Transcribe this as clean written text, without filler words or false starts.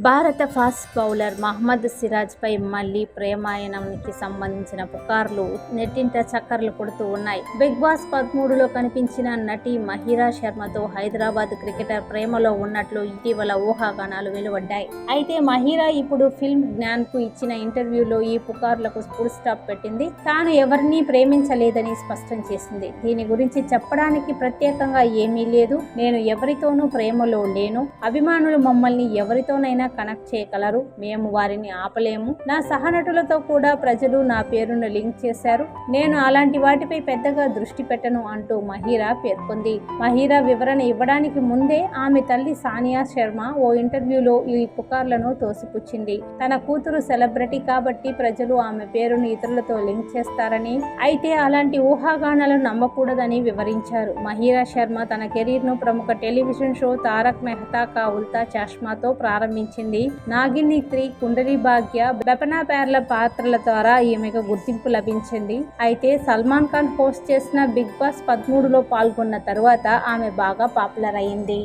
భారత fast bowler Mohammed సిరాజ్పై మళ్లీ ప్రేమాయణానికి సంబంధించిన పుకార్లు నెట్టింట చక్కర్లు కొడుతూ ఉన్నాయి. బిగ్ బాస్ 13లో కనిపించిన నటి మహిరా శర్మతో హైదరాబాద్ క్రికెటర్ ప్రేమలో ఉన్నట్లు ఇటీవల ఊహాగానాలు వెలువడ్డాయి. అయితే మహిరా ఇప్పుడు ఫిల్మ్ జ్ఞాన్కు ఇచ్చిన ఇంటర్వ్యూలో ఈ పుకార్లకు ఫుల్ స్టాప్ పెట్టింది. తాను ఎవరినీ ప్రేమించలేదని స్పష్టం చేసింది. దీని గురించి చెప్పడానికి ప్రత్యేకంగా ఏమీ లేదు. నేను ఎవరితోనూ ప్రేమలో లేను. అభిమానులు మమ్మల్ని ఎవరితోనైనా కనెక్ట్ చేయగలరు. మేము వారిని ఆపలేము. నా సహనటులతో కూడా ప్రజలు నా పేరును లింక్ చేశారు. నేను అలాంటి వాటిపై పెద్దగా దృష్టి పెట్టను అంటూ మహిరా పేర్కొంది. మహిరా వివరణ ఇవ్వడానికి ముందే ఆమె తల్లి సానియా శర్మ ఓ ఇంటర్వ్యూలో ఈ పుకార్లను తోసిపుచ్చింది. తన కూతురు సెలబ్రిటీ కాబట్టి ప్రజలు ఆమె పేరును ఇతరులతో లింక్ చేస్తారని, అయితే అలాంటి ఊహాగానాలను నమ్మకూడదని వివరించారు. మహిరా శర్మ తన కెరీర్ను ప్రముఖ టెలివిజన్ షో తారక్ మెహతా కా ఉల్టా చష్మాతో ప్రారంభించింది. నాగిని 3, కుండలి భాగ్య, బెపనా పేర్ల పాత్రల ద్వారా ఈమెకు గుర్తింపు లభించింది. అయితే సల్మాన్ ఖాన్ హోస్ట్ చేసిన బిగ్ బాస్ 13లో పాల్గొన్న తరువాత ఆమె బాగా పాపులర్ అయింది.